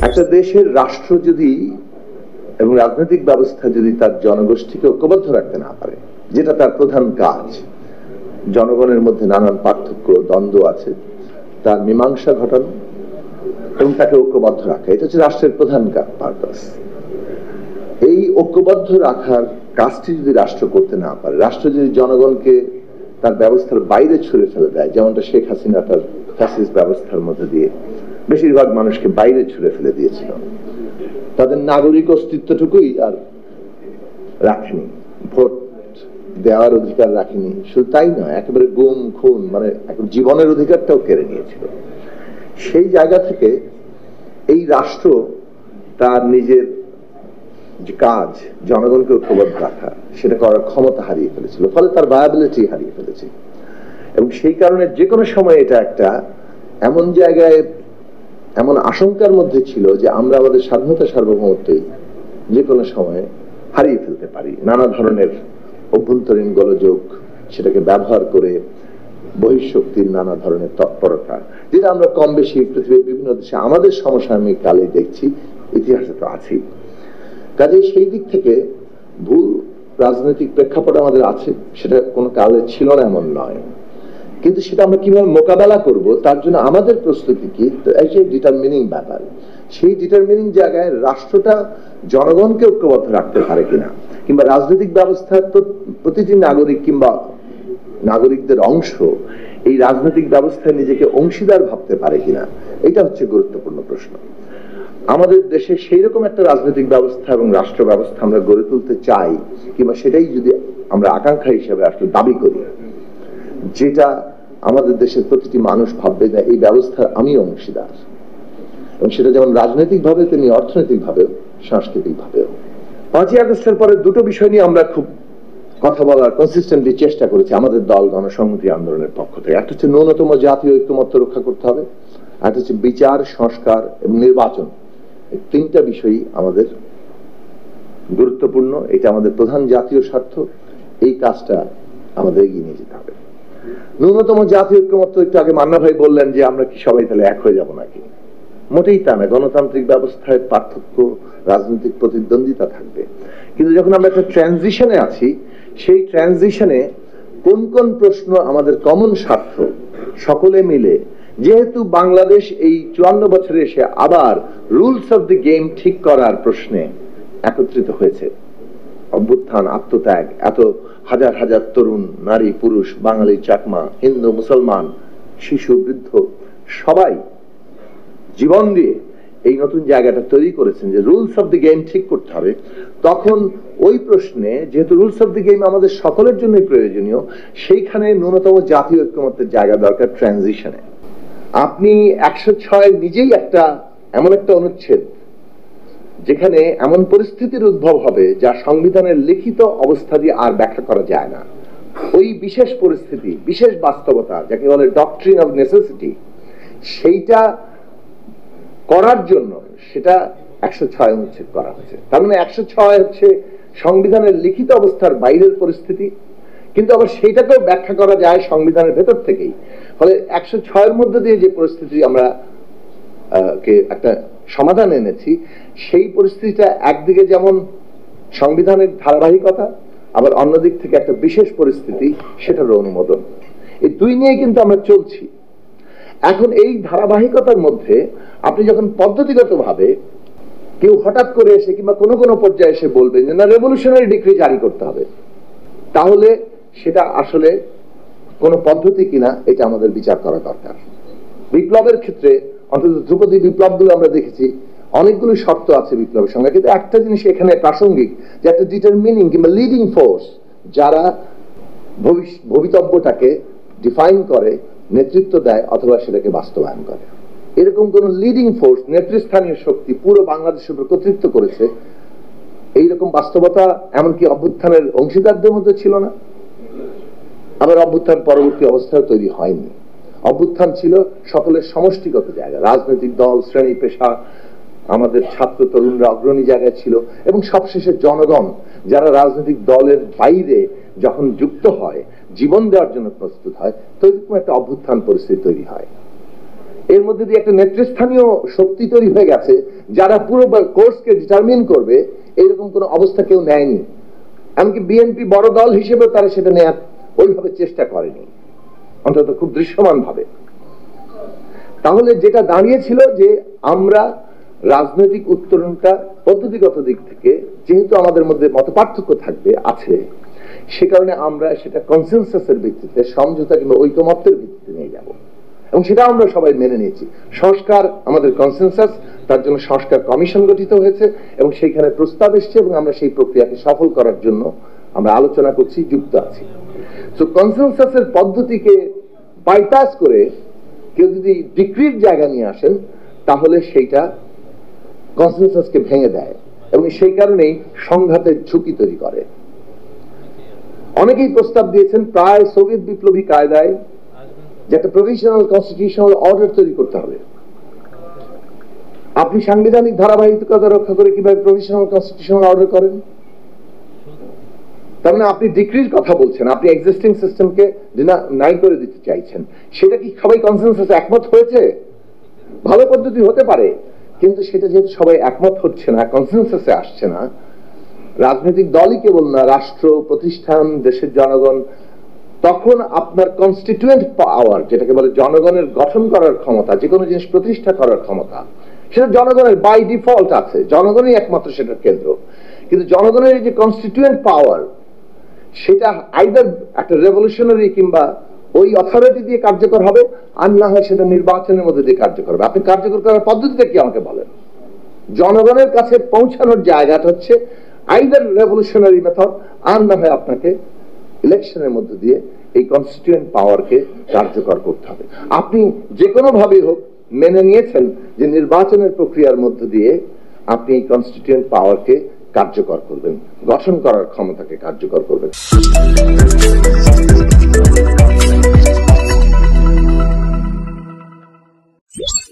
একটা দেশের রাষ্ট্র যদি এবং রাজনৈতিক ব্যবস্থা যদি তার জনগোষ্ঠীকে ঐক্যবদ্ধ রাখতে না পারে, যেটা তার প্রধান কাজ, জনগণের মধ্যে নানান পার্থক্য দ্বন্দ্ব আছে, তার মীমাংসা ঘটানো এবং তাকে ঐক্যবদ্ধ রাখা, এটা হচ্ছে রাষ্ট্রের প্রধান পারপাস। এই ঐক্যবদ্ধ রাখার কাজটি যদি রাষ্ট্র করতে না পারে, রাষ্ট্র যদি জনগণকে তার ব্যবস্থার বাইরে ছুড়ে ফেলে দেয়, যেমনটা শেখ হাসিনা তার ফ্যাসিস্ট ব্যবস্থার মধ্যে দিয়ে বেশিরভাগ মানুষকে বাইরে ছুড়ে ফেলে দিয়েছিল, তাদের নাগরিক অস্তিত্বটুকুই আর রাখেনি, ভোট দেওয়ার অধিকার রাখেনি। শুধু তাই নয়, একেবারে গুম খুন, মানে এখন জীবনের অধিকারটাও কেড়ে নিয়েছিল। সেই জায়গা থেকে এই রাষ্ট্র তার নিজের যে কাজ, জনগণকে ঐক্যবদ্ধ রাখা, সেটা করার ক্ষমতা হারিয়ে ফেলেছিল, ফলে তার ভায়াবিলিটি হারিয়ে ফেলেছে। এবং সেই কারণে যে কোনো সময় এটা একটা এমন জায়গায়, এমন আশঙ্কার মধ্যে ছিল যে আমরা আমাদের স্বাধীনতা সার্বভৌমত্বই যে কোনো সময় হারিয়ে ফেলতে পারি। নানা ধরনের অভ্যন্তরীণ গোলযোগ, সেটাকে ব্যবহার করে বহিঃশক্তির নানা ধরনের তৎপরতা, যেটা আমরা কম বেশি পৃথিবীর বিভিন্ন দেশে আমাদের সমসাময়িক কালে দেখছি, ইতিহাসে তো আছেই। কাজে সেই দিক থেকে ভুল রাজনৈতিক প্রেক্ষাপট আমাদের আছে, সেটা কোনো কালে ছিল না এমন নয়, কিন্তু সেটা আমরা কিভাবে মোকাবেলা করব তার জন্য আমাদের প্রস্তুতি কি, ডিটারমিনিং ব্যাপার। সেই ডিটারমিনিং জায়গায় রাষ্ট্রটা জনগণকে ঐক্যবদ্ধ রাখতে পারে কিনা, কিংবা রাজনৈতিক ব্যবস্থার প্রতিটি নাগরিক কিংবা নাগরিকদের অংশ এই রাজনৈতিক ব্যবস্থায় নিজেকে অংশীদার ভাবতে পারে কিনা, এটা হচ্ছে গুরুত্বপূর্ণ প্রশ্ন। আমাদের দেশে সেই রকম একটা রাজনৈতিক ব্যবস্থা এবং রাষ্ট্র ব্যবস্থা আমরা গড়ে তুলতে চাই, কিংবা সেটাই যদি আমরা আকাঙ্ক্ষা হিসেবে আসলে দাবি করি, যেটা আমাদের দেশের প্রতিটি মানুষ ভাববে যে এই ব্যবস্থার আমি অংশীদার, এবং সেটা যেমন রাজনৈতিক ভাবে তেমনি অর্থনৈতিক ভাবেও সাংস্কৃতিক ভাবেও। 5ই আগস্টের পরে দুটো বিষয় নিয়ে আমরা খুব কথা বলার কনসিস্টেন্টলি চেষ্টা করেছি আমাদের দল গণসংহতি আন্দোলনের পক্ষ থেকে। একটা হচ্ছে ন্যূনতম জাতীয় ঐক্যমত্য রক্ষা করতে হবে, একটা হচ্ছে বিচার, সংস্কার এবং নির্বাচন। এই তিনটা বিষয়ই আমাদের গুরুত্বপূর্ণ, এটা আমাদের প্রধান জাতীয় স্বার্থ, এই কাজটা আমাদের এগিয়ে নিয়ে যেতে হবে। ন্যূনতম জাতীয় ঐক্যমত্য, একটু আগে মান্না ভাই বললেন যে আমরা কি সবাই তাহলে এক হয়ে যাব নাকি, মোটেই তা না। গণতান্ত্রিক ব্যবস্থায় পার্থক্য, রাজনৈতিক প্রতিদ্বন্দ্বিতা থাকবে, কিন্তু যখন আমরা একটা ট্রানজিশনে আছি, সেই ট্রানজিশনে কোন কোন প্রশ্ন আমাদের কমন স্বার্থ, সকলে মিলে, যেহেতু বাংলাদেশ এই 54 বছরে এসে আবার রুলস অফ দি গেম ঠিক করার প্রশ্নে একত্রিত হয়েছে, অভ্যুত্থান, আত্মত্যাগ, এত হাজার হাজার তরুণ, নারী, পুরুষ, বাঙালি, চাকমা, হিন্দু, মুসলমান, শিশু, বৃদ্ধ, সবাই জীবন দিয়ে এই নতুন জায়গাটা তৈরি করেছেন যে রুলস অফ দি গেম ঠিক করতে হবে। তখন ওই প্রশ্নে, যেহেতু রুলস অফ দি গেম আমাদের সকলের জন্যই প্রয়োজনীয়, সেইখানে ন্যূনতম জাতীয় ঐক্যমত্যের জায়গা দরকার ট্রানজিশনে। আপনি 106 নিজেই একটা এমন একটা অনুচ্ছেদ যেখানে এমন পরিস্থিতির উদ্ভব হবে যা সংবিধানের লিখিত অবস্থা দিয়ে আর ব্যাখ্যা করা যায় না। ওই বিশেষ পরিস্থিতি, বিশেষ বাস্তবতা, যাকে বলে ডক্ট্রিন অফ নেসেসিটি, সেইটা করার জন্য সেটা 106 অনুচ্ছেদ করা হয়েছে। তার মানে 106 হচ্ছে সংবিধানের লিখিত অবস্থার বাইরের পরিস্থিতি, কিন্তু আবার সেইটাকেও ব্যাখ্যা করা যায় সংবিধানের ভেতর থেকেই। ফলে 106 মধ্যে দিয়ে যে পরিস্থিতি আমরা একটা সমাধান এনেছি, সেই পরিস্থিতিটা একদিকে যেমন সংবিধানের ধারাবাহিকতা, আবার অন্যদিক থেকে একটা বিশেষ পরিস্থিতি, সেটার অনুমোদন। এই দুই নিয়ে কিন্তু আমরা চলছি। এখন এই ধারাবাহিকতার মধ্যে আপনি যখন পদ্ধতিগতভাবে কেউ হঠাৎ করে এসে কিংবা কোনো কোনো পর্যায়ে এসে বলবেন যে না, রেভলিউশনারি ডিক্রি জারি করতে হবে, তাহলে সেটা আসলে কোন পদ্ধতি কিনা এটা আমাদের বিচার করা দরকার। বিপ্লবের ক্ষেত্রে, অন্তত ধ্রুপদী বিপ্লবগুলো আমরা দেখেছি, অনেকগুলো শর্ত আছে বিপ্লবের সঙ্গে, কিন্তু একটা জিনিস এখানে প্রাসঙ্গিক, যে একটা ডিটারমিনিং কিংবা লিডিং ফোর্স যারা ভবিতব্যটাকে ডিফাইন করে, নেতৃত্ব দেয় অথবা সেটাকে বাস্তবায়ন করে, এরকম কোন লিডিং ফোর্স, নেতৃস্থানীয় শক্তি পুরো বাংলাদেশের উপর কর্তৃত্ব করেছে, এইরকম বাস্তবতা এমনকি অভ্যুত্থানের অংশীদারদের মধ্যে ছিল না। আবার অভ্যুত্থান পরবর্তী অবস্থায় তৈরি হয়নি। অভ্যুত্থান ছিল সকলের সমষ্টিগত জায়গা, রাজনৈতিক দল, শ্রেণী পেশা, আমাদের ছাত্র তরুণরা অগ্রণী জায়গায় ছিল, এবং সবশেষে জনগণ, যারা রাজনৈতিক দলের বাইরে যখন যুক্ত হয়, জীবন দেওয়ার জন্য প্রস্তুত হয়, তো এরকম একটা অভ্যুত্থান পরিস্থিতি তৈরি হয়। এর মধ্যে দিয়ে একটা নেতৃস্থানীয় শক্তি তৈরি হয়ে গেছে যারা পুরো কোর্সকে ডিটারমিন করবে, এইরকম কোন অবস্থা কেউ নেয়নি। এমনকি বিএনপি বড় দল হিসেবে তারা সেটা নেওয়ার ওইভাবে চেষ্টা করেনি, অন্তত খুব দৃশ্যমান ভাবে। তাহলে যেটা দাঁড়িয়েছিল যে আমরা রাজনৈতিক উত্তরণটা পদ্ধতিগত দিক থেকে যেহেতু আমাদের মধ্যে মতপার্থক্য থাকবে আছে, সে কারণে আমরা সেটা কনসেনসাসের ভিত্তিতে, সমঝোতা কিংবা ঐকমত্যের ভিত্তিতে নিয়ে যাব, এবং সেটা আমরা সবাই মেনে নিয়েছি। সংস্কার আমাদের কনসেনসাস, তার জন্য সংস্কার কমিশন গঠিত হয়েছে এবং সেইখানে প্রস্তাব এসছে এবং আমরা সেই প্রক্রিয়াকে সফল করার জন্য আমরা আলোচনা করছি, যুক্ত আছি। তো কনসেনসাসের পদ্ধতিকে বাইপাস করে কেউ যদি ডিক্রির জায়গা নিয়ে আসেন তাহলে সেইটা কনসেনসাসকে ভেঙে দেয় এবং সেই কারণেই সংঘাতের ঝুঁকি তৈরি করে। অনেকেই প্রস্তাব দিয়েছেন প্রায় সোভিয়েত বিপ্লবী কায়দায় যে একটা প্রভিশনাল কনস্টিটিউশনাল অর্ডার তৈরি করতে হবে। আপনি সাংবিধানিক ধারাবাহিকতা রক্ষা করে কিভাবে প্রভিশনাল কনস্টিটিউশনাল অর্ডার করেন? তার মানে আপনি ডিক্রির কথা বলছেন, আপনি এক্সিস্টিং সিস্টেমকে নাই করে দিতে চাইছেন। সেটা কি সবাই কনসেনসাসে একমত হয়েছে? ভালো পদ্ধতি হতে পারে, কিন্তু সেটা যেহেতু সবাই একমত হচ্ছে না, কনসেনসাসে আসছে না, রাজনৈতিক দলই কেবল না, রাষ্ট্র, প্রতিষ্ঠান, দেশের জনগণ, তখন আপনার কনস্টিটিউয়েন্ট পাওয়ার, যেটাকে বলে জনগণের গঠন করার ক্ষমতা, যে কোনো জিনিস প্রতিষ্ঠা করার ক্ষমতা, সেটা জনগণের বাই ডিফল্ট আছে, জনগণই একমাত্র সেটার কেন্দ্র। কিন্তু জনগণের এই যে কনস্টিটিউয়েন্ট পাওয়ার, সেটা আইদার একটা রেভলিউশনারি কিংবা ওই অথরিটি দিয়ে কার্যকর হবে, আর না হয় সেটা নির্বাচনের মধ্যে দিয়ে কার্যকর হবে। আপনি কার্যকর করার পদ্ধতিটা কি আমাকে বলেন? জনগণের কাছে পৌঁছানোর জায়গাটা হচ্ছে আইদার রেভলিউশনারি মেথড, আর না হয় আপনাকে ইলেকশনের মধ্যে দিয়ে এই কনস্টিটিউয়েন্ট পাওয়ারকে কার্যকর করতে হবে। আপনি যে কোনো ভাবে হোক মেনে নিয়েছেন যে নির্বাচনের প্রক্রিয়ার মধ্য দিয়ে আপনি এই কনস্টিটিউয়েন্ট পাওয়ারকে কার্যকর করবেন, গঠন করার ক্ষমতাকে কার্যকর করবেন।